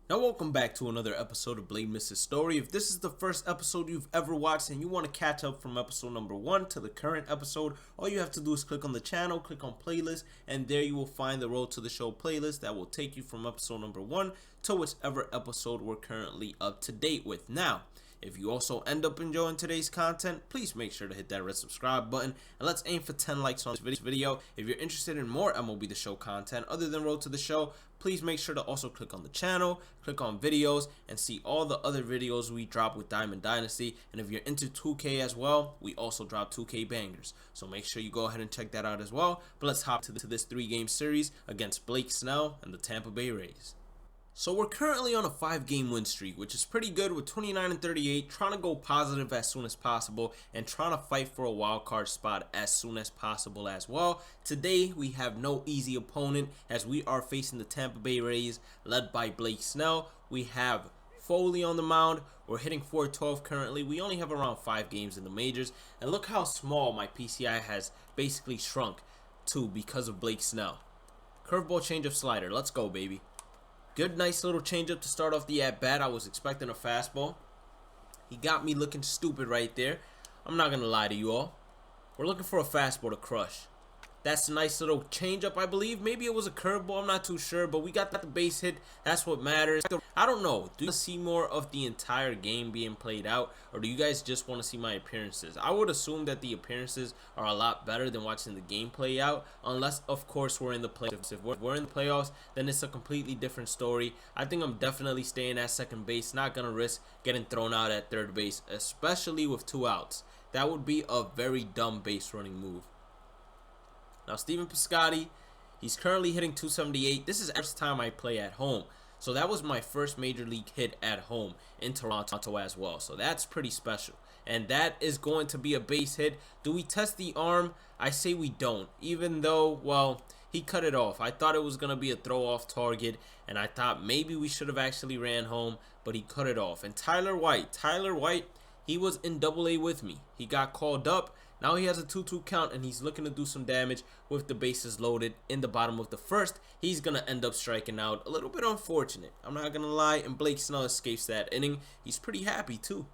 Now welcome back to another episode of Bhlademyst's story. If this is the first episode you've ever watched and you want to catch up from episode number 1 to the current episode, all you have to do is click on the channel, click on playlist, and there you will find the Road to the Show playlist that will take you from episode number 1 to whichever episode we're currently up to date with. Now, if you also end up enjoying today's content, please make sure to hit that red subscribe button and let's aim for 10 likes on this video. If you're interested in more MLB The Show content other than Road to the Show, please make sure to also click on the channel, click on videos, and see all the other videos we drop with Diamond Dynasty. And if you're into 2K as well, we also drop 2K bangers. So make sure you go ahead and check that out as well. But let's hop to this 3-game series against Blake Snell and the Tampa Bay Rays. So we're currently on a 5-game win streak, which is pretty good with 29 and 38, trying to go positive as soon as possible and trying to fight for a wild card spot as soon as possible as well. Today we have no easy opponent as we are facing the Tampa Bay Rays led by Blake Snell. We have Foley on the mound. We're hitting .412 currently. We only have around 5 games in the majors, and look how small my PCI has basically shrunk to because of Blake Snell. Curveball, changeup, slider. Let's go, baby. Good, nice little changeup to start off the at-bat. I was expecting a fastball. He got me looking stupid right there. I'm not going to lie to you all. We're looking for a fastball to crush. That's a nice little changeup, I believe. Maybe it was a curveball. I'm not too sure, but we got the base hit. That's what matters. I don't know. Do you see more of the entire game being played out, or do you guys just want to see my appearances? I would assume that the appearances are a lot better than watching the game play out, unless, of course, we're in the playoffs. If we're in the playoffs, then it's a completely different story. I think I'm definitely staying at second base. Not going to risk getting thrown out at third base, especially with 2 outs. That would be a very dumb base running move. Now, Stephen Piscotty, he's currently hitting .278. This is the first time I play at home. So that was my first major league hit at home in Toronto as well. So that's pretty special. And that is going to be a base hit. Do we test the arm? I say we don't. Even though, well, he cut it off. I thought it was going to be a throw-off target. And I thought maybe we should have actually ran home. But he cut it off. And Tyler White, he was in AA with me. He got called up. Now he has a 2-2 count, and he's looking to do some damage with the bases loaded in the bottom of the first. He's going to end up striking out. A little bit unfortunate. I'm not going to lie, and Blake Snell escapes that inning. He's pretty happy, too.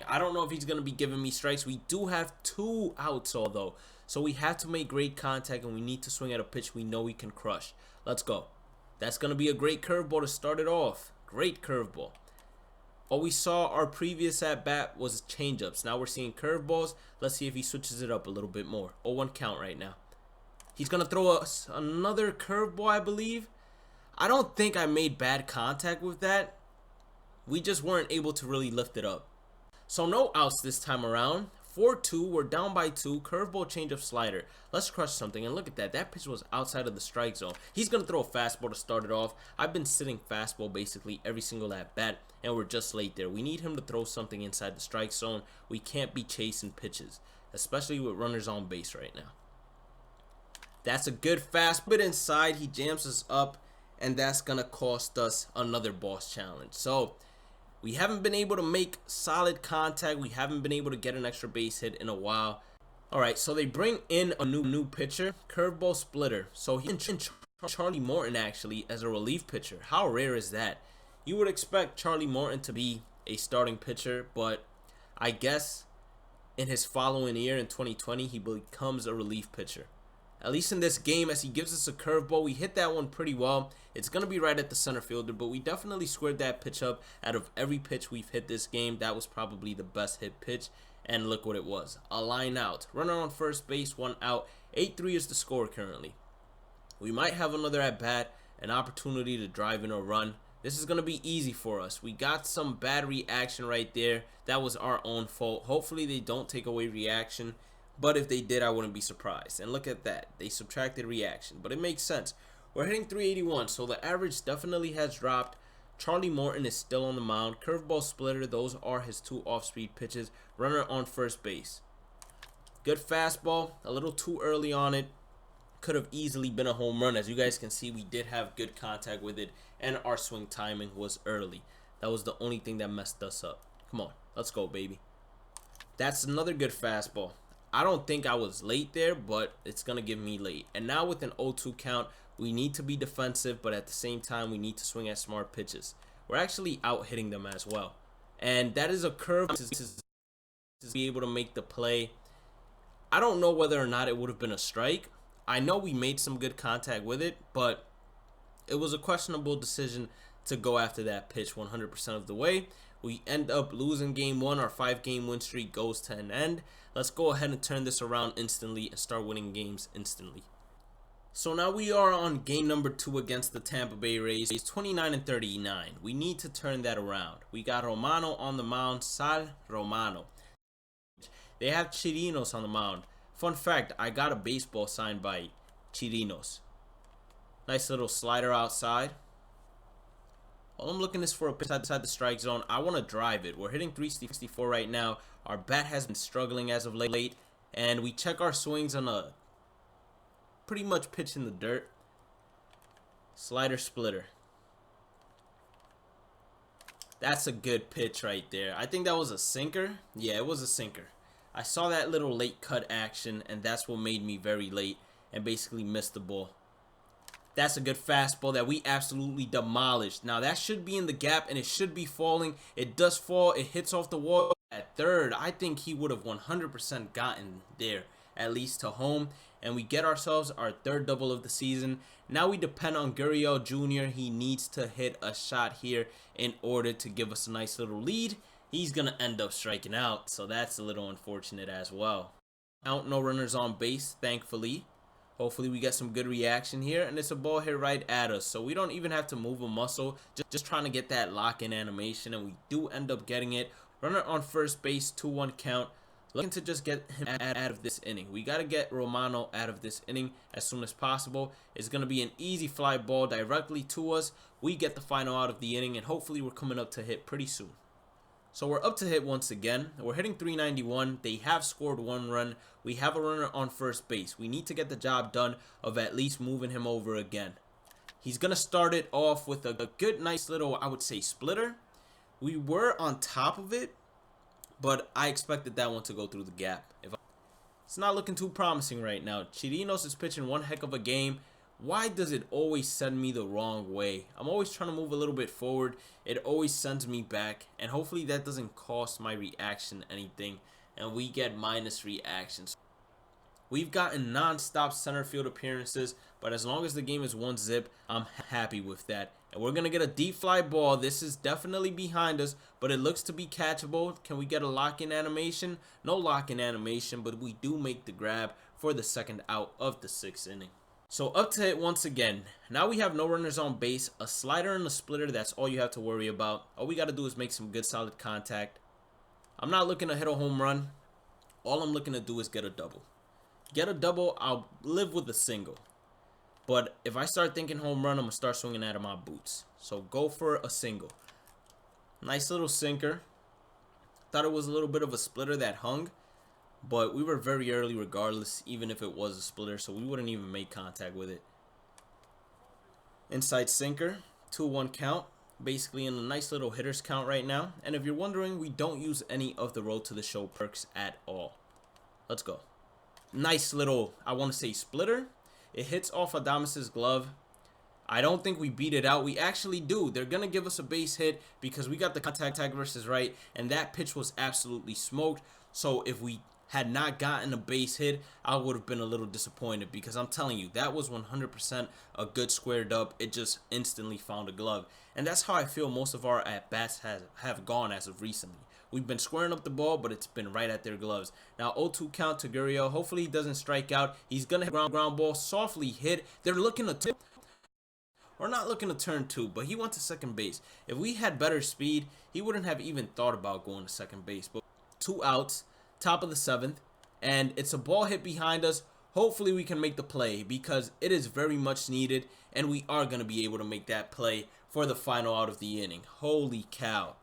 I don't know if he's going to be giving me strikes. We do have 2 outs, although. So we have to make great contact, and we need to swing at a pitch we know we can crush. Let's go. That's going to be a great curveball to start it off. Great curveball. What we saw our previous at-bat was changeups. Now we're seeing curveballs. Let's see if he switches it up a little bit more. 0-1 count right now. He's going to throw us another curveball, I believe. I don't think I made bad contact with that. We just weren't able to really lift it up. So no outs this time around. 4-2, we're down by 2. Curveball, changeup, slider. Let's crush something. And look at that. That pitch was outside of the strike zone. He's going to throw a fastball to start it off. I've been sitting fastball basically every single at-bat, and we're just late there. We need him to throw something inside the strike zone. We can't be chasing pitches, especially with runners on base right now. That's a good fastball inside. He jams us up, and that's going to cost us another boss challenge. So we haven't been able to make solid contact. We haven't been able to get an extra base hit in a while. Alright, so they bring in a new pitcher, curveball splitter. So he and Charlie Morton actually as a relief pitcher. How rare is that? You would expect Charlie Morton to be a starting pitcher, but I guess in his following year in 2020, he becomes a relief pitcher. At least in this game, as he gives us a curveball, we hit that one pretty well. It's going to be right at the center fielder, but we definitely squared that pitch up. Out of every pitch we've hit this game, that was probably the best hit pitch. And look what it was. A line out. Runner on first base, 1 out. 8-3 is the score currently. We might have another at-bat, an opportunity to drive in a run. This is going to be easy for us. We got some bad reaction right there. That was our own fault. Hopefully they don't take away reaction. But if they did, I wouldn't be surprised. And look at that. They subtracted reaction. But it makes sense. We're hitting .381, so the average definitely has dropped. Charlie Morton is still on the mound. Curveball, splitter, those are his 2 off-speed pitches. Runner on first base. Good fastball. A little too early on it. Could have easily been a home run. As you guys can see, we did have good contact with it. And our swing timing was early. That was the only thing that messed us up. Come on. Let's go, baby. That's another good fastball. I don't think I was late there, but it's going to give me late. And now with an 0-2 count, we need to be defensive, but at the same time, we need to swing at smart pitches. we're actually out hitting them as well. And that is a curve to be able to make the play. I don't know whether or not it would have been a strike. I know we made some good contact with it, but it was a questionable decision to go after that pitch 100% of the way. We end up losing game 1. Our 5-game win streak goes to an end. Let's go ahead and turn this around instantly and start winning games instantly. So now we are on game number 2 against the Tampa Bay Rays. It's 29-39. We need to turn that around. We got Romano on the mound. Sal Romano. They have Chirinos on the mound. Fun fact, I got a baseball signed by Chirinos. Nice little slider outside. All I'm looking is for a pitch outside the strike zone. I want to drive it. We're hitting 364 right now. Our bat has been struggling as of late. And we check our swings on a pretty much pitch in the dirt. Slider splitter. That's a good pitch right there. I think that was a sinker. Yeah, it was a sinker. I saw that little late cut action, and that's what made me very late and basically missed the ball. That's a good fastball that we absolutely demolished. Now, that should be in the gap, and it should be falling. It does fall. It hits off the wall at third. I think he would have 100% gotten there, at least to home. And we get ourselves our 3rd double of the season. Now we depend on Gurriel Jr. He needs to hit a shot here in order to give us a nice little lead. He's going to end up striking out, so that's a little unfortunate as well. Out, no runners on base, thankfully. Hopefully we get some good reaction here, and it's a ball hit right at us, so we don't even have to move a muscle, just trying to get that lock-in animation, and we do end up getting it. Runner on first base, 2-1 count. Looking to just get him out of this inning. We got to get Romano out of this inning as soon as possible. It's going to be an easy fly ball directly to us. We get the final out of the inning, and hopefully we're coming up to hit pretty soon. So we're up to hit once again. We're hitting 391. They have scored 1 run. We have a runner on first base. We need to get the job done of at least moving him over again. He's going to start it off with a good, nice little, I would say, splitter. We were on top of it, but I expected that one to go through the gap. It's not looking too promising right now. Chirinos is pitching one heck of a game. Why does it always send me the wrong way? I'm always trying to move a little bit forward. It always sends me back. And hopefully that doesn't cost my reaction anything. And we get minus reactions. We've gotten non-stop center field appearances. But as long as the game is 1-zip, I'm happy with that. And we're going to get a deep fly ball. This is definitely behind us. But it looks to be catchable. Can we get a lock-in animation? No lock-in animation. But we do make the grab for the 2nd out of the 6th inning. So up to hit once again. Now we have no runners on base, a slider and a splitter. That's all you have to worry about. All we got to do is make some good solid contact. I'm not looking to hit a home run. All I'm looking to do is get a double. Get a double, I'll live with a single. But if I start thinking home run, I'm going to start swinging out of my boots. So go for a single. Nice little sinker. Thought it was a little bit of a splitter that hung. But we were very early regardless, even if it was a splitter, so we wouldn't even make contact with it. Inside sinker, 2-1 count. Basically in a nice little hitters count right now. And if you're wondering, we don't use any of the road to the show perks at all. Let's go. Nice little, I want to say, splitter. It hits off Bhlademyst's glove. I don't think we beat it out. We actually do. They're going to give us a base hit because we got the contact tag versus right. And that pitch was absolutely smoked. So if we had not gotten a base hit, I would have been a little disappointed because I'm telling you, that was 100% a good squared up. It just instantly found a glove. And that's how I feel most of our at-bats have gone as of recently. We've been squaring up the ball, but it's been right at their gloves. Now 0-2 count to Gurriel. Hopefully he doesn't strike out. He's going to hit ground ball, softly hit. They're looking to tip. We're not looking to turn 2, but he went to second base. If we had better speed, he wouldn't have even thought about going to second base. But 2 outs. Top of the 7th, and it's a ball hit behind us. Hopefully we can make the play because it is very much needed, and we are going to be able to make that play for the final out of the inning. Holy cow.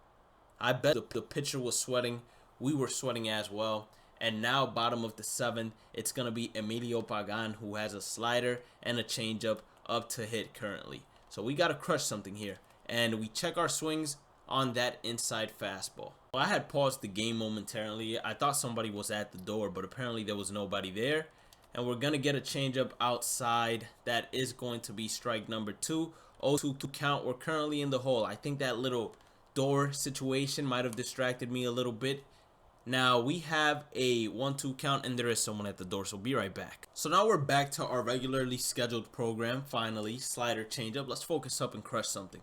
I bet the pitcher was sweating. We were sweating as well. And now bottom of the 7th, it's going to be Emilio Pagan, who has a slider and a changeup up to hit currently. So we got to crush something here. And we check our swings on that inside fastball. I had paused the game momentarily. I thought somebody was at the door, but apparently there was nobody there. And we're going to get a changeup outside. That is going to be strike number 2. 0-2 count. We're currently in the hole. I think that little door situation might have distracted me a little bit. Now we have a 1-2 count and there is someone at the door, so be right back. So now we're back to our regularly scheduled program. Finally, slider changeup. Let's focus up and crush something.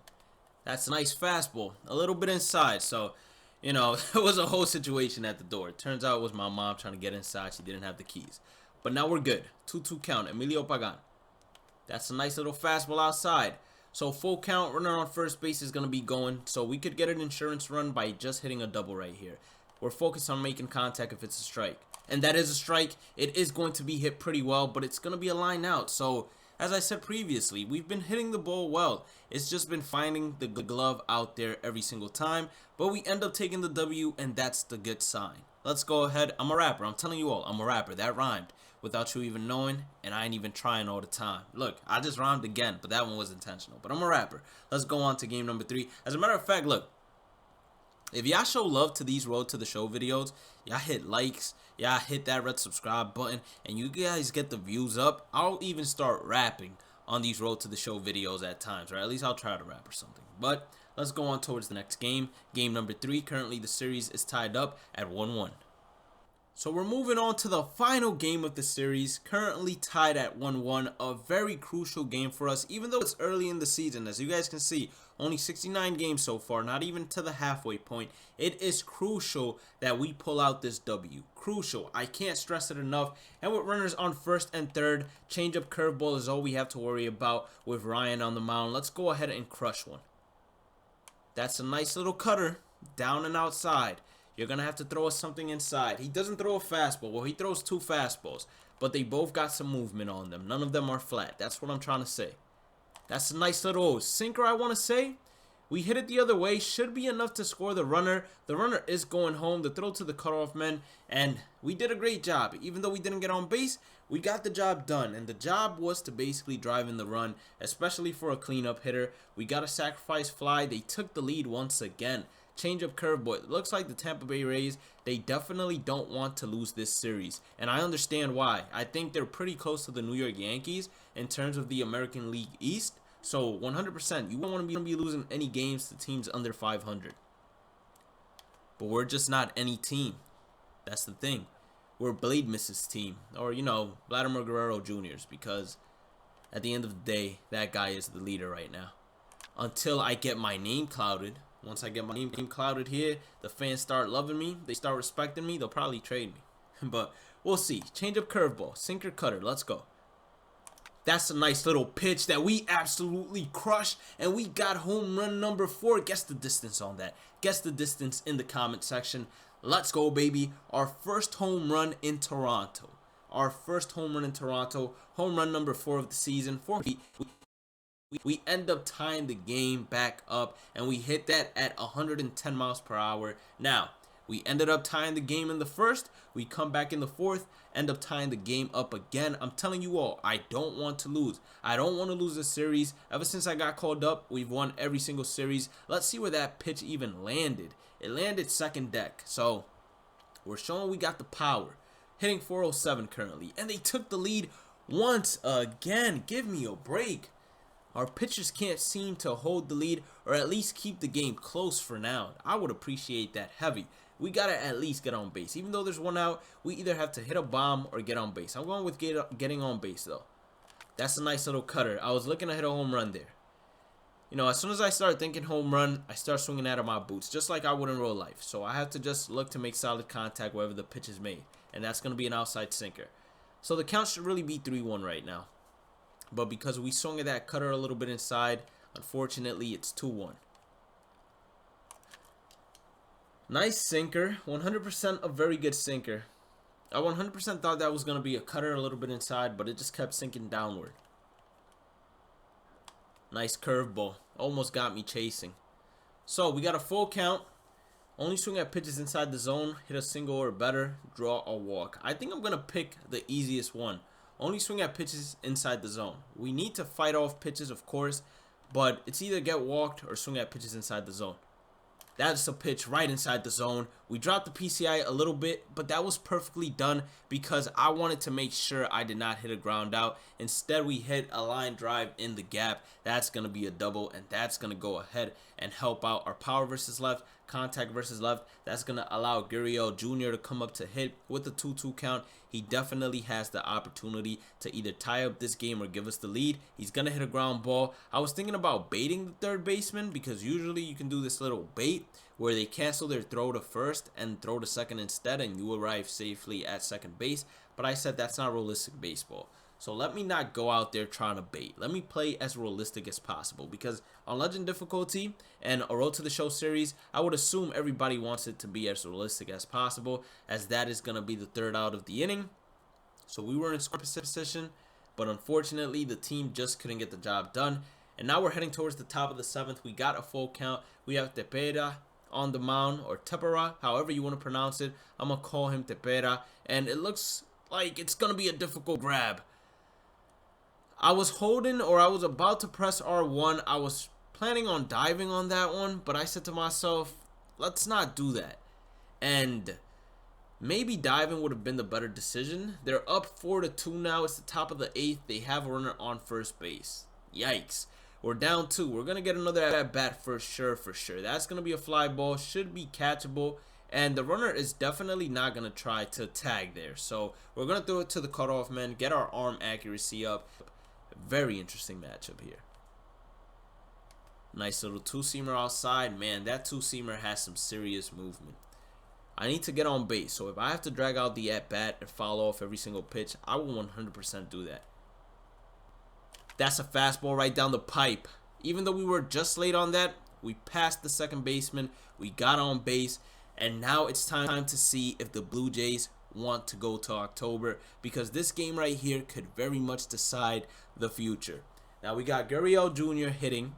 That's a nice fastball, a little bit inside. So, you know, it was a whole situation at the door. It turns out it was my mom trying to get inside. She didn't have the keys. But now we're good. 2-2 count. Emilio Pagan. That's a nice little fastball outside. So full count, runner on first base is going to be going. So we could get an insurance run by just hitting a double right here. We're focused on making contact if it's a strike. And that is a strike. It is going to be hit pretty well, but it's going to be a line out. So, as I said previously, we've been hitting the ball well. It's just been finding the glove out there every single time. But we end up taking the W, and that's the good sign. Let's go ahead. I'm a rapper. I'm telling you all, I'm a rapper. That rhymed without you even knowing, and I ain't even trying all the time. Look, I just rhymed again, but that one was intentional. But I'm a rapper. Let's go on to game number 3. As a matter of fact, look. If y'all show love to these Road to the Show videos, y'all hit likes, y'all hit that red subscribe button, and you guys get the views up, I'll even start rapping on these Road to the Show videos at times, or at least I'll try to rap or something. But let's go on towards the next game. Game number 3. Currently the series is tied up at 1-1. So we're moving on to the final game of the series, currently tied at 1-1, a very crucial game for us, even though it's early in the season. As you guys can see, only 69 games so far, not even to the halfway point. It is crucial that we pull out this W. Crucial. I can't stress it enough. And with runners on first and third, changeup curveball is all we have to worry about with Ryan on the mound. Let's go ahead and crush one. That's a nice little cutter, down and outside. You're going to have to throw us something inside. He doesn't throw a fastball. Well, he throws 2 fastballs. But they both got some movement on them. None of them are flat. That's what I'm trying to say. That's a nice little sinker, I want to say. We hit it the other way. Should be enough to score the runner. The runner is going home. The throw to the cutoff man. And we did a great job. Even though we didn't get on base, we got the job done. And the job was to basically drive in the run, especially for a cleanup hitter. We got a sacrifice fly. They took the lead once again. Changeup curveball. It looks like the Tampa Bay Rays, they definitely don't want to lose this series. And I understand why. I think they're pretty close to the New York Yankees in terms of the American League East. So 100%, you don't want to be losing any games to teams under 500. But we're just not any team. That's the thing. We're Bhlademyst's team. Or, you know, Vladimir Guerrero Jr.'s. Because at the end of the day, that guy is the leader right now. Until I get my name clouded. Once I get my name clouded here, the fans start loving me. They start respecting me. They'll probably trade me. But we'll see. Changeup curveball. Sinker cutter. Let's go. That's a nice little pitch that we absolutely crushed. And we got home run number 4. Guess the distance on that. Guess the distance in the comment section. Let's go, baby. Our first home run in Toronto. Our first home run in Toronto. Home run number 4 of the season. We end up tying the game back up, and we hit that at 110 miles per hour. Now, we ended up tying the game in the first. We come back in the fourth, end up tying the game up again. I'm telling you all, I don't want to lose. I don't want to lose this series. Ever since I got called up, we've won every single series. Let's see where that pitch even landed. It landed second deck, so we're showing we got the power. Hitting 407 currently, and they took the lead once again. Give me a break. Our pitchers can't seem to hold the lead or at least keep the game close for now. I would appreciate that heavy. We got to at least get on base. Even though there's one out, we either have to hit a bomb or get on base. I'm going with getting on base, though. That's a nice little cutter. I was looking to hit a home run there. You know, as soon as I start thinking home run, I start swinging out of my boots, just like I would in real life. So I have to just look to make solid contact wherever the pitch is made. And that's going to be an outside sinker. So the count should really be 3-1 right now. But because we swung at that cutter a little bit inside, unfortunately, it's 2-1. Nice sinker. 100% a very good sinker. I 100% thought that was going to be a cutter a little bit inside, but it just kept sinking downward. Nice curveball. Almost got me chasing. So, we got a full count. Only swing at pitches inside the zone. Hit a single or better. Draw a walk. I think I'm going to pick the easiest one. Only swing at pitches inside the zone. We need to fight off pitches, of course, but it's either get walked or swing at pitches inside the zone. That's a pitch right inside the zone. We dropped the PCI a little bit, but that was perfectly done because I wanted to make sure I did not hit a ground out. Instead, we hit a line drive in the gap. That's going to be a double, and that's going to go ahead and help out our power versus left, contact versus left. That's going to allow Gurriel Jr. to come up to hit with the 2-2 count. He definitely has the opportunity to either tie up this game or give us the lead. He's going to hit a ground ball. I was thinking about baiting the third baseman because usually you can do this little bait where they cancel their throw to first and throw to second instead, and you arrive safely at second base. But I said that's not realistic baseball. So let me not go out there trying to bait. Let me play as realistic as possible, because on Legend difficulty and a Road to the Show series, I would assume everybody wants it to be as realistic as possible, as that is going to be the third out of the inning. So we were in score position, but unfortunately the team just couldn't get the job done. And now we're heading towards the top of the 7th. We got a full count. We have Tepera on the mound, or Tepera, however you want to pronounce it. I'm going to call him Tepera, and it looks like it's going to be a difficult grab. I was holding, or I was about to press R1. I was planning on diving on that one, but I said to myself, let's not do that. And maybe diving would have been the better decision. They're up 4-2 now. It's the top of the 8th. They have a runner on first base. Yikes. We're down 2. We're going to get another at bat for sure, That's going to be a fly ball. Should be catchable. And the runner is definitely not going to try to tag there. So we're going to throw it to the cutoff man, get our arm accuracy up. Very interesting matchup here. Nice little two-seamer outside. Man, that two-seamer has some serious movement. I need to get on base. So if I have to drag out the at-bat and foul off every single pitch, I will 100% do that. That's a fastball right down the pipe. Even though we were just late on that, we passed the second baseman. We got on base. And now it's time to see if the Blue Jays want to go to October, because this game right here could very much decide the future. Now we got Gurriel Jr. hitting,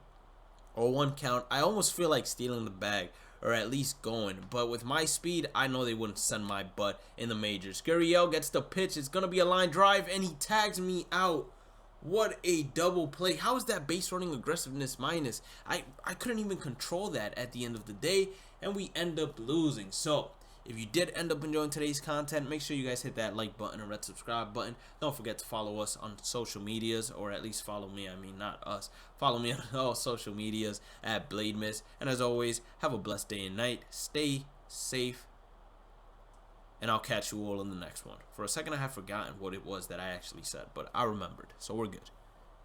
0-1 count. I almost feel like stealing the bag, or at least going, but with my speed, I know they wouldn't send my butt in the majors. Gurriel gets the pitch. It's gonna be a line drive, and he tags me out. What a double play. How is that base running aggressiveness minus? I couldn't even control that at the end of the day, and we end up losing. So if you did end up enjoying today's content, make sure you guys hit that like button and red subscribe button. Don't forget to follow us on social medias, or at least follow me. I mean, not us. Follow me on all social medias at Bhlademyst. And as always, have a blessed day and night. Stay safe. And I'll catch you all in the next one. For a second, I have forgotten what it was that I actually said, but I remembered. So we're good.